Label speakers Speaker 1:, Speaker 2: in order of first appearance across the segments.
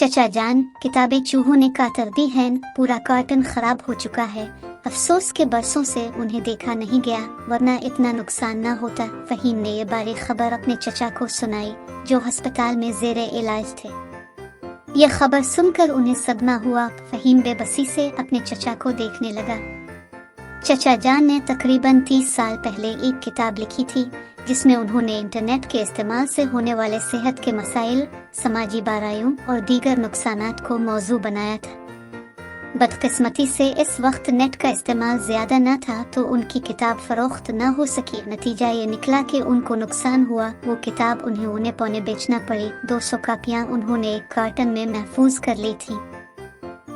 Speaker 1: चचा जान, किताबें चूहों ने कातर दी हैं, पूरा कार्टन खराब हो चुका है। अफसोस के बरसों से उन्हें देखा नहीं गया, वरना इतना नुकसान न होता। फहीम ने ये बारी खबर अपने चचा को सुनाई, जो अस्पताल में ज़ेरे इलाज थे। यह खबर सुनकर उन्हें सदमा हुआ। फहीम बेबसी से अपने चचा को देखने लगा। चचा जान ने तकरीबन 30 साल पहले एक किताब लिखी थी, जिसमें उन्होंने इंटरनेट के इस्तेमाल से होने वाले सेहत के मसाइल, समाजी बुराइयों और दीगर नुकसानात को मौजू बनाया था। बदकिस्मती से इस वक्त नेट का इस्तेमाल ज़्यादा न था, तो उनकी किताब फरोख्त न हो सकी। नतीजा ये निकला कि उनको नुकसान हुआ। वो किताब उन्हें औने पौने बेचना पड़ी। 200 कापियाँ उन्होंने एक कार्टन में महफूज कर ली थी।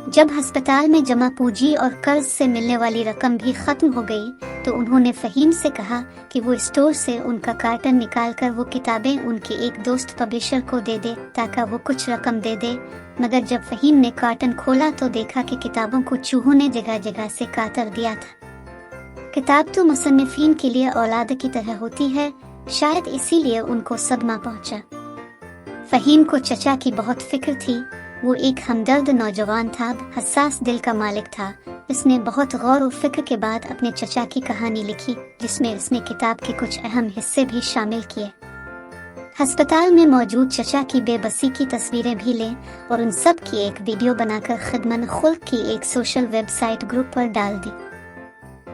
Speaker 1: जब अस्पताल में जमा पूंजी और कर्ज से मिलने वाली रकम भी खत्म हो गई, तो उन्होंने फहीम से कहा कि वो स्टोर से उनका कार्टन निकालकर वो किताबें उनके एक दोस्त पब्लिशर को दे दे, ताकि वो कुछ रकम दे दे। मगर जब फहीम ने कार्टन खोला तो देखा कि किताबों को चूहों ने जगह जगह से कातर दिया था। किताब तो मुसन्निफीन के लिए औलाद की तरह होती है, शायद इसीलिए उनको सदमा पहुंचा। फहीम को चचा की बहुत फिक्र थी। वो एक हमदर्द नौजवान था, हसास दिल का मालिक था। इसने बहुत गौर और फिक्र के बाद अपने चचा की कहानी लिखी, जिसमें इसने किताब के कुछ अहम हिस्से भी शामिल किए। अस्पताल में मौजूद चचा की बेबसी की तस्वीरें भी लें और उन सब की एक वीडियो बनाकर खिदमत खुल्क की एक सोशल वेबसाइट ग्रुप पर डाल दी।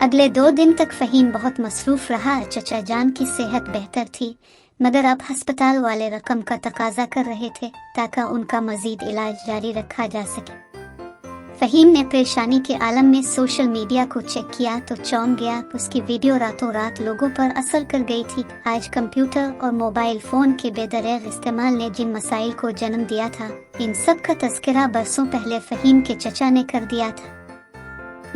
Speaker 1: अगले 2 दिन तक फहीम बहुत मसरूफ रहा। चचा जान की सेहत बेहतर थी, मगर अब अस्पताल वाले रकम का तकाजा कर रहे थे, ताकि उनका मजीद इलाज जारी रखा जा सके। फहीम ने परेशानी के आलम में सोशल मीडिया को चेक किया तो चौंक गया। उसकी वीडियो रातों रात लोगों पर असर कर गई थी। आज कंप्यूटर और मोबाइल फोन के बेदरग इस्तेमाल ने जिन मसाइल को जन्म दिया था, इन सब का तज़किरा बरसों पहले फहीम के चचा ने कर दिया था।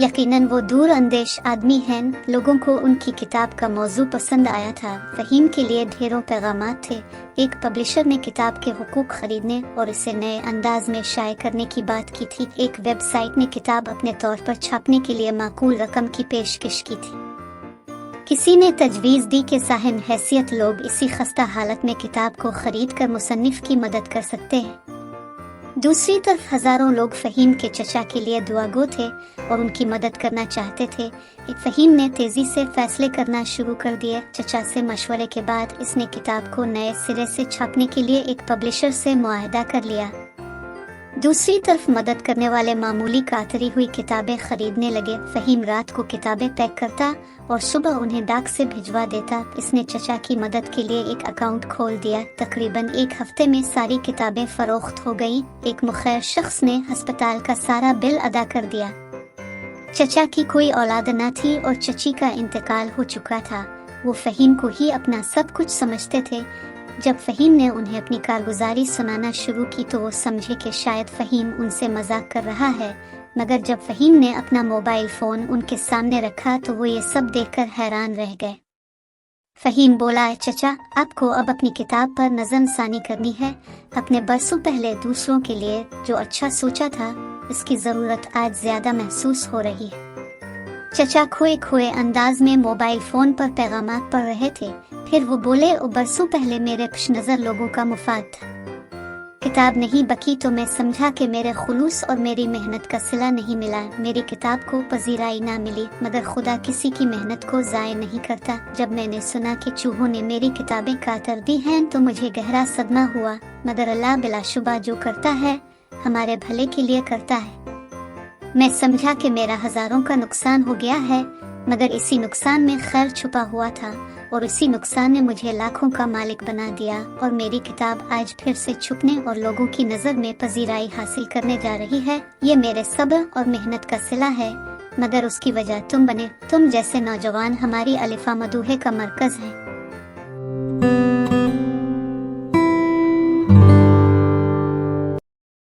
Speaker 1: यकीनन वो दूर अंदेश आदमी हैं। लोगों को उनकी किताब का मौजू पसंद आया था। फहीम के लिए ढेरों पैगामात थे। एक पब्लिशर ने किताब के हुकूक खरीदने और इसे नए अंदाज में शाये करने की बात की थी। एक वेबसाइट ने किताब अपने तौर पर छापने के लिए माकूल रकम की पेशकश की थी। किसी ने तजवीज़ दी कि साहिब हैसियत लोग इसी खस्ता हालत में किताब को खरीद कर मुसन्निफ की मदद कर सकते हैं। दूसरी तरफ हजारों लोग फहीम के चचा के लिए दुआगो थे और उनकी मदद करना चाहते थे। फहीम ने तेजी से फैसले करना शुरू कर दिए। चचा से मशवरे के बाद इसने किताब को नए सिरे से छापने के लिए एक पब्लिशर से मुआहदा कर लिया। दूसरी तरफ मदद करने वाले मामूली कातरी हुई किताबें खरीदने लगे। फहीम रात को किताबें पैक करता और सुबह उन्हें डाक से भिजवा देता। इसने चचा की मदद के लिए एक अकाउंट खोल दिया। तकरीबन 1 हफ्ते में सारी किताबें फरोख्त हो गई। एक मुखैर शख्स ने अस्पताल का सारा बिल अदा कर दिया। चचा की कोई औलाद न थी और चची का इंतकाल हो चुका था। वो फहीम को ही अपना सब कुछ समझते थे। जब फहीम ने उन्हें अपनी कारगुजारी सुनाना शुरू की तो वो समझे कि शायद फहीम उनसे मजाक कर रहा है, मगर जब फहीम ने अपना मोबाइल फोन उनके सामने रखा तो वो ये सब देखकर हैरान रह गए। फहीम बोला, चचा, आपको अब अपनी किताब पर नज़रसानी करनी है। अपने बरसों पहले दूसरों के लिए जो अच्छा सोचा था, इसकी ज़रूरत आज ज़्यादा महसूस हो रही है। चचा खोए खोए अंदाज में मोबाइल फोन पर पैगामात पढ़ रहे थे। फिर वो बोले, बरसों पहले मेरे पेश नज़र लोगों का मुफाद था। किताब नहीं बकी तो मैं समझा कि मेरे खुलूस और मेरी मेहनत का सिला नहीं मिला। मेरी किताब को पजीराई ना मिली, मगर खुदा किसी की मेहनत को ज़ाय नहीं करता। जब मैंने सुना कि चूहों ने मेरी किताबें कातर दी हैं तो मुझे गहरा सदमा हुआ, मगर अल्लाह बिलाशुबा जो करता है हमारे भले के लिए करता है। मैं समझा कि मेरा हजारों का नुकसान हो गया है, मगर इसी नुकसान में खैर छुपा हुआ था और इसी नुकसान ने मुझे लाखों का मालिक बना दिया और मेरी किताब आज फिर से छुपने और लोगों की नज़र में पजीराई हासिल करने जा रही है। ये मेरे सब्र और मेहनत का सिला है, मगर उसकी वजह तुम बने। तुम जैसे नौजवान हमारी अलिफा मदूहे का मरकज है।